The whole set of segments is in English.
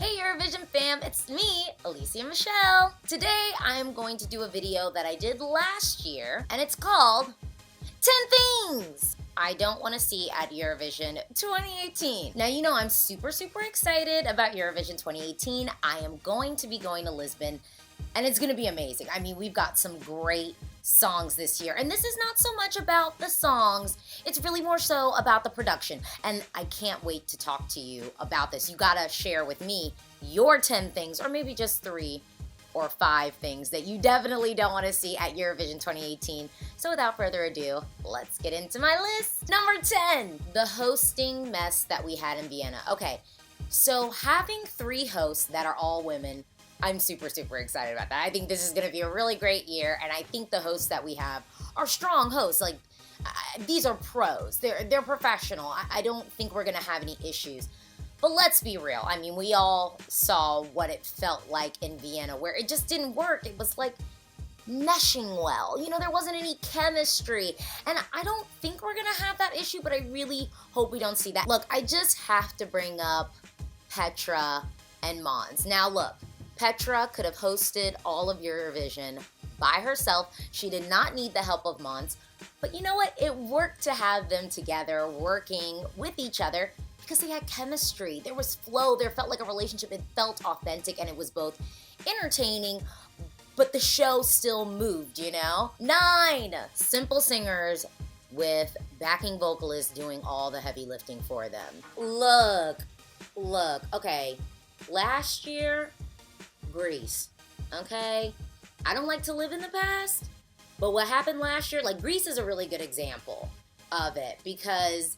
Hey Eurovision fam, it's me, Alesia Michelle. Today I am going to do a video that I did last year, and it's called 10 Things I Don't Want to See at Eurovision 2018. Now you know I'm super excited about Eurovision 2018. I am going to be going to Lisbon, and it's going to be amazing. I mean, we've got some great songs this year, and this is not so much about the songs, it's really more so about the production, and I can't wait to talk to you about this. You gotta share with me your 10 things, or maybe just 3 or 5 things that you definitely don't want to see at Eurovision 2018. So without further ado, let's get into my list. Number 10, the hosting mess that we had in Vienna. Okay, so having 3 hosts that are all women, I'm super excited about that. I think this is going to be a really great year, and I think the hosts that we have are strong hosts. Like, these are pros. They're professional. I don't think we're going to have any issues. But let's be real. I mean, we all saw what it felt like in Vienna, where it just didn't work. It was like meshing well. You know, there wasn't any chemistry. And I don't think we're going to have that issue, but I really hope we don't see that. Look, I just have to bring up Petra and Måns. Now, look. Petra could have hosted all of Eurovision by herself. She did not need the help of Måns. But you know what? It worked to have them together, working with each other, because they had chemistry. There was flow. There felt like a relationship. It felt authentic, and it was both entertaining, but the show still moved, you know? 9, simple singers with backing vocalists doing all the heavy lifting for them. Look, okay, last year, Greece, okay? I don't like to live in the past, but what happened last year, like, Greece is a really good example of it, because,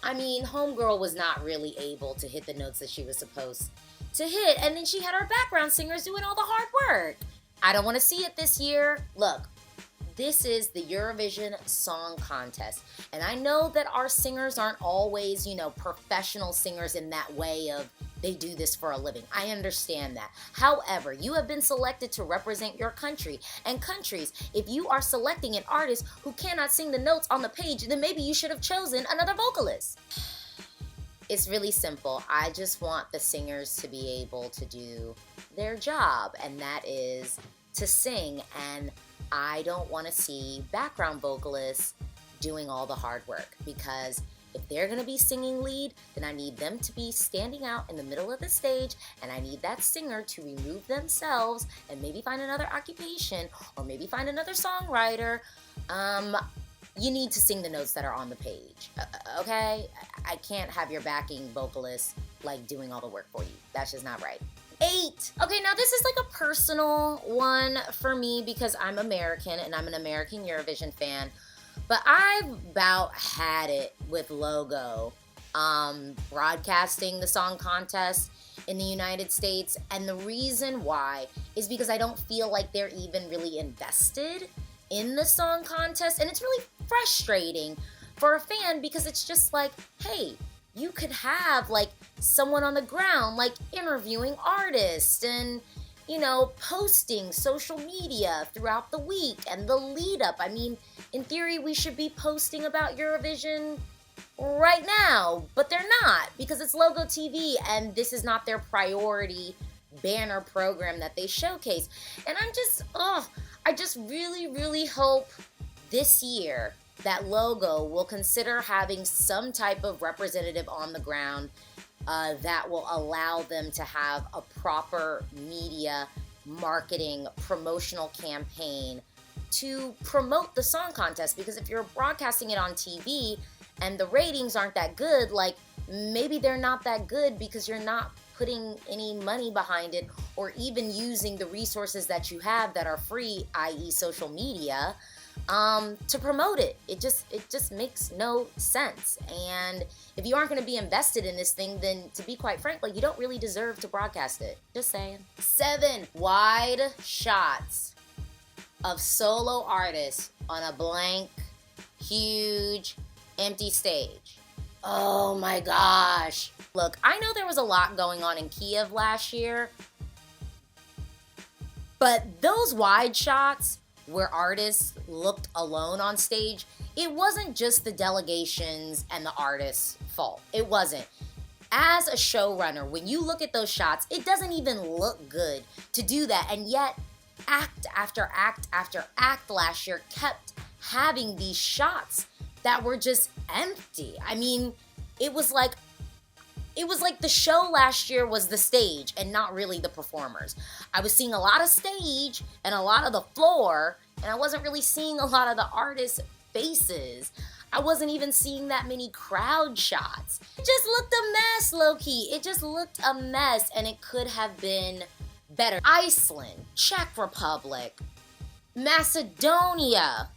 I mean, Homegirl was not really able to hit the notes that she was supposed to hit, and then she had our background singers doing all the hard work. I don't want to see it this year. Look, this is the Eurovision Song Contest, and I know that our singers aren't always, you know, professional singers in that way of they do this for a living. I understand that. However, you have been selected to represent your country. And countries, if you are selecting an artist who cannot sing the notes on the page, then maybe you should have chosen another vocalist. It's really simple. I just want the singers to be able to do their job, and that is to sing. And I don't want to see background vocalists doing all the hard work, because if they're going to be singing lead, then I need them to be standing out in the middle of the stage, and I need that singer to remove themselves and maybe find another occupation, or maybe find another songwriter. You need to sing the notes that are on the page, okay? I can't have your backing vocalist, like, doing all the work for you. That's just not right. 8. Okay, now this is like a personal one for me, because I'm American, and I'm an American Eurovision fan. But I've about had it with Logo broadcasting the song contest in the United States. And the reason why is because I don't feel like they're even really invested in the song contest. And it's really frustrating for a fan, because it's just like, hey, you could have like someone on the ground, like interviewing artists and, you know, posting social media throughout the week and the lead up. I mean, in theory, we should be posting about Eurovision right now, but they're not, because it's Logo TV and this is not their priority banner program that they showcase. And I just really hope this year that Logo will consider having some type of representative on the ground that will allow them to have a proper media marketing promotional campaign to promote the song contest. Because if you're broadcasting it on TV and the ratings aren't that good, like, maybe they're not that good because you're not putting any money behind it, or even using the resources that you have that are free, i.e. social media, to promote it. It just makes no sense. And if you aren't going to be invested in this thing, then to be quite frank, like, you don't really deserve to broadcast it. Just saying. 7, wide shots of solo artists on a blank, huge, empty stage. Oh my gosh. Look, I know there was a lot going on in Kiev last year, but those wide shots where artists looked alone on stage, it wasn't just the delegations and the artists' fault. It wasn't. As a showrunner, when you look at those shots, it doesn't even look good to do that. And yet, act after act after act last year kept having these shots that were just empty. I mean, it was like the show last year was the stage and not really the performers. I was seeing a lot of stage and a lot of the floor, and I wasn't really seeing a lot of the artists' faces. I wasn't even seeing that many crowd shots. It just looked a mess, low-key. It just looked a mess, and it could have been better. Iceland, Czech Republic, Macedonia,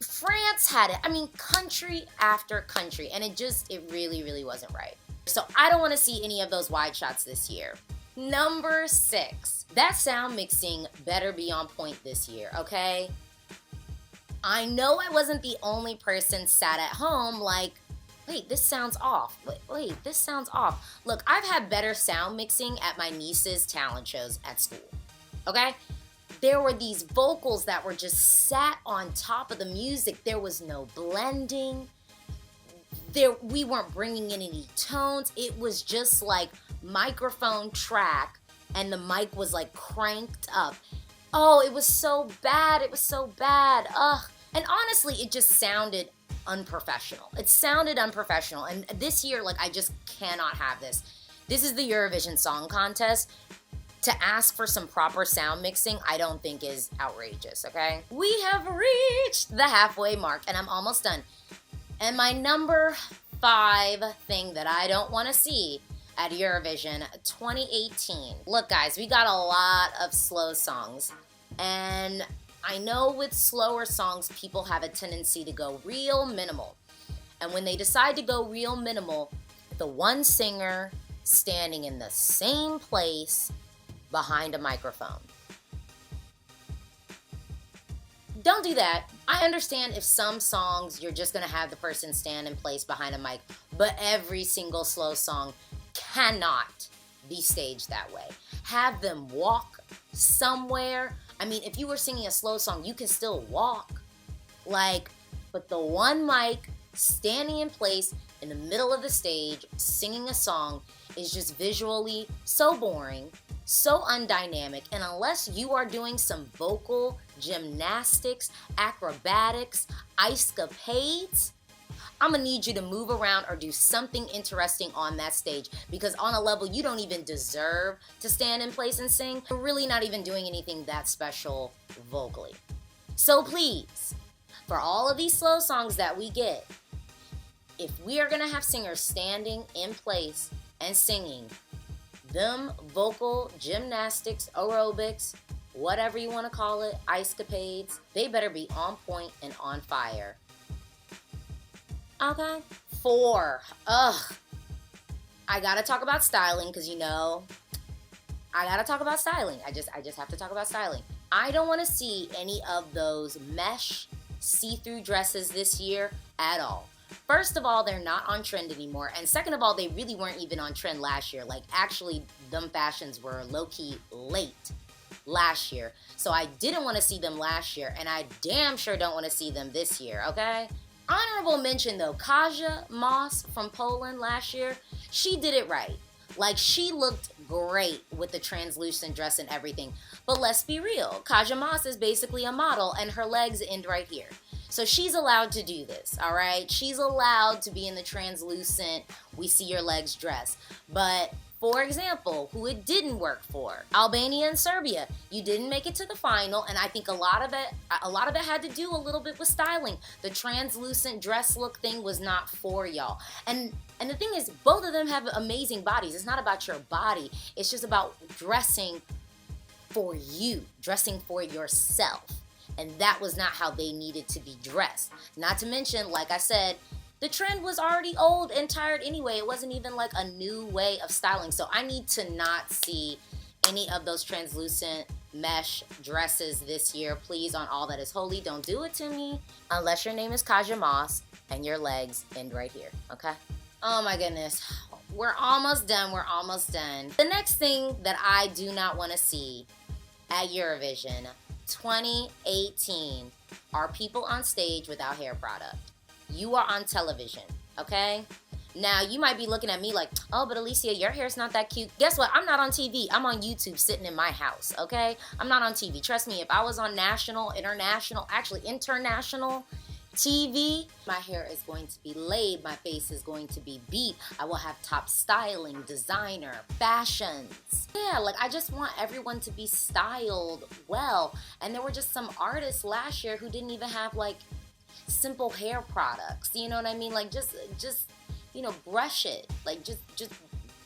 France had it. I mean, country after country, and it really, really wasn't right. So I don't want to see any of those wide shots this year. Number 6, that sound mixing better be on point this year, okay? I know I wasn't the only person sat at home like, wait, this sounds off. Wait, this sounds off. Look, I've had better sound mixing at my niece's talent shows at school, okay? There were these vocals that were just sat on top of the music. There was no blending. We weren't bringing in any tones. It was just like microphone track and the mic was like cranked up. Oh, it was so bad. It was so bad. Ugh. And honestly, it just sounded unprofessional. It sounded unprofessional. And this year, like, I just cannot have this. This is the Eurovision Song Contest. To ask for some proper sound mixing, I don't think is outrageous, okay? We have reached the halfway mark, and I'm almost done. And my number 5 thing that I don't want to see at Eurovision 2018. Look, guys, we got a lot of slow songs, and I know with slower songs, people have a tendency to go real minimal. And when they decide to go real minimal, the one singer standing in the same place behind a microphone. Don't do that. I understand if some songs you're just gonna have the person stand in place behind a mic, but every single slow song cannot be staged that way. Have them walk somewhere. I mean, if you were singing a slow song, you can still walk. But the one mic standing in place in the middle of the stage, singing a song, is just visually so boring, so undynamic, and unless you are doing some vocal gymnastics, acrobatics, ice-capades, I'm gonna need you to move around or do something interesting on that stage, because on a level you don't even deserve to stand in place and sing. You're really not even doing anything that special vocally. So please, for all of these slow songs that we get, if we are gonna have singers standing in place and singing, them vocal gymnastics, aerobics, whatever you want to call it, ice-capades, they better be on point and on fire. Okay? 4. I gotta talk about styling, because I gotta talk about styling. I just have to talk about styling. I don't want to see any of those mesh see-through dresses this year at all. First of all, they're not on trend anymore. And second of all, they really weren't even on trend last year. Like, actually, them fashions were low-key late last year. So I didn't want to see them last year, and I damn sure don't want to see them this year, okay? Honorable mention, though, Kaja Moss from Poland last year, she did it right. Like, she looked great with the translucent dress and everything. But let's be real, Kaja Moss is basically a model, and her legs end right here. So she's allowed to do this, all right? She's allowed to be in the translucent, we see your legs dress. But, for example, who it didn't work for, Albania and Serbia. You didn't make it to the final, and I think a lot of it had to do a little bit with styling. The translucent dress look thing was not for y'all. And the thing is, both of them have amazing bodies. It's not about your body. It's just about dressing for you, dressing for yourself. And that was not how they needed to be dressed. Not to mention, like I said, the trend was already old and tired anyway. It wasn't even like a new way of styling. So I need to not see any of those translucent mesh dresses this year. Please, on all that is holy, don't do it to me. Unless your name is Kaja Moss and your legs end right here, okay? Oh my goodness. We're almost done. We're almost done. The next thing that I do not want to see at Eurovision 2018 are people on stage without hair product. You are on television, okay? Now, you might be looking at me like, oh, but Alesia, your hair's not that cute. Guess what? I'm not on TV. I'm on YouTube sitting in my house, okay? I'm not on TV. Trust me, if I was on national, international, actually international TV, my hair is going to be laid. My face is going to be beat. I will have top styling, designer, fashions. Yeah, like I just want everyone to be styled well. And there were just some artists last year who didn't even have like simple hair products. You know what I mean? Like just you know, brush it. Like just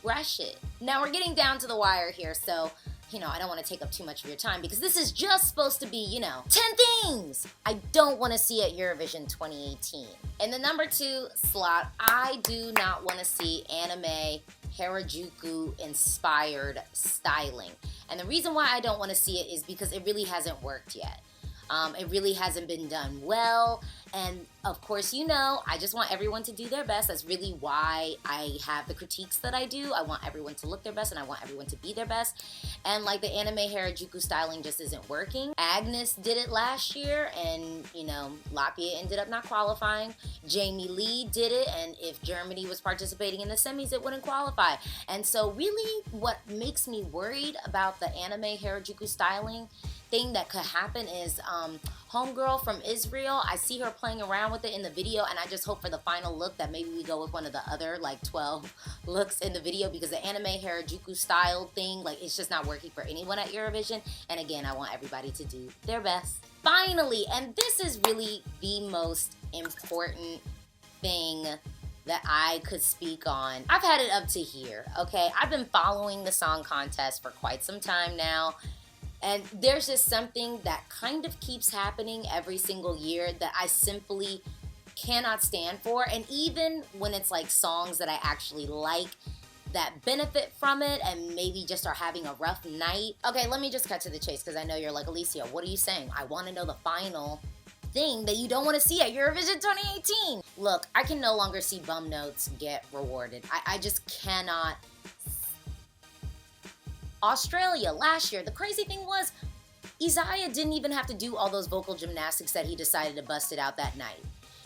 brush it. Now we're getting down to the wire here, so you know, I don't want to take up too much of your time because this is just supposed to be, you know, 10 things I don't want to see at Eurovision 2018. In the number 2 slot, I do not want to see anime Harajuku inspired styling. And the reason why I don't want to see it is because it really hasn't worked yet. It really hasn't been done well, and of course, you know, I just want everyone to do their best. That's really why I have the critiques that I do. I want everyone to look their best, and I want everyone to be their best. And like the anime Harajuku styling just isn't working. Agnes did it last year, and you know, Latvia ended up not qualifying. Jamie Lee did it, and if Germany was participating in the semis, it wouldn't qualify. And so really, what makes me worried about the anime Harajuku styling thing that could happen is homegirl from Israel, I see her playing around with it in the video, and I just hope for the final look that maybe we go with one of the other like 12 looks in the video, because the anime Harajuku style thing, like it's just not working for anyone at Eurovision. And again, I want everybody to do their best. Finally, and this is really the most important thing that I could speak on. I've had it up to here, okay? I've been following the song contest for quite some time now. And there's just something that kind of keeps happening every single year that I simply cannot stand for. And even when it's like songs that I actually like that benefit from it and maybe just are having a rough night. Okay, let me just cut to the chase because I know you're like, Alesia, what are you saying? I want to know the final thing that you don't want to see at Eurovision 2018. Look, I can no longer see bum notes get rewarded. I just cannot. Australia last year, the crazy thing was Isaiah didn't even have to do all those vocal gymnastics that he decided to bust it out that night.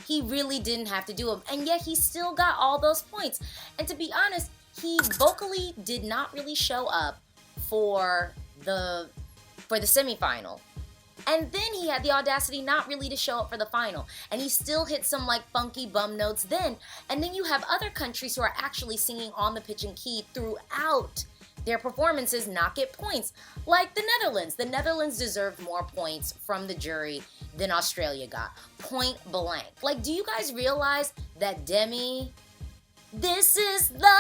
He really didn't have to do them, and yet he still got all those points. And to be honest, he vocally did not really show up for the semifinal. And then he had the audacity not really to show up for the final. And he still hit some like funky bum notes then. And then you have other countries who are actually singing on the pitch and key throughout their performances not get points, like the Netherlands. The Netherlands deserved more points from the jury than Australia got, point blank. Like, do you guys realize that Demi, This Is Love,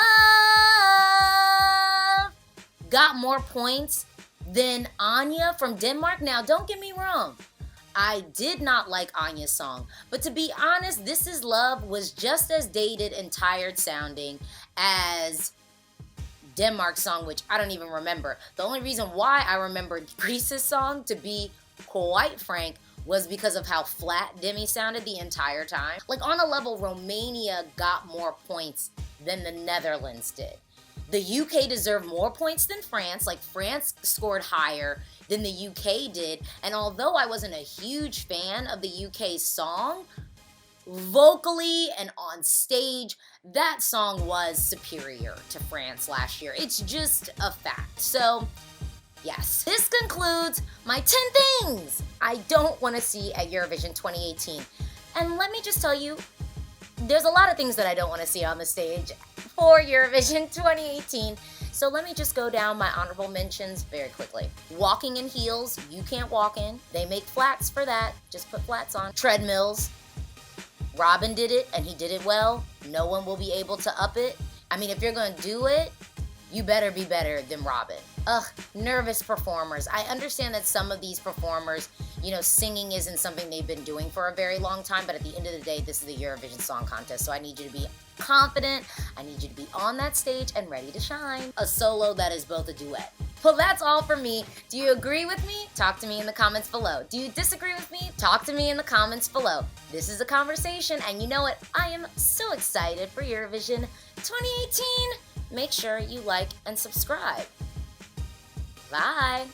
got more points than Anya from Denmark? Now, don't get me wrong, I did not like Anya's song, but to be honest, This Is Love was just as dated and tired sounding as Denmark's song, which I don't even remember. The only reason why I remembered Greece's song, to be quite frank, was because of how flat Demi sounded the entire time. Like, on a level, Romania got more points than the Netherlands did. The UK deserved more points than France. Like, France scored higher than the UK did. And although I wasn't a huge fan of the UK's song, vocally and on stage, that song was superior to France last year. It's just a fact. So, yes, this concludes my 10 things I don't want to see at Eurovision 2018. And let me just tell you, there's a lot of things that I don't want to see on the stage for Eurovision 2018. So let me just go down my honorable mentions very quickly. Walking in heels, you can't walk in. They make flats for that. Just put flats on. Treadmills. Robin did it, and he did it well. No one will be able to up it. I mean, if you're going to do it, you better be better than Robin. Ugh, nervous performers. I understand that some of these performers, you know, singing isn't something they've been doing for a very long time, but at the end of the day, this is the Eurovision Song Contest, so I need you to be confident. I need you to be on that stage and ready to shine. A solo that is both a duet. Well, that's all for me. Do you agree with me? Talk to me in the comments below. Do you disagree with me? Talk to me in the comments below. This is a conversation, and you know what? I am so excited for Eurovision 2018. Make sure you like and subscribe. Bye.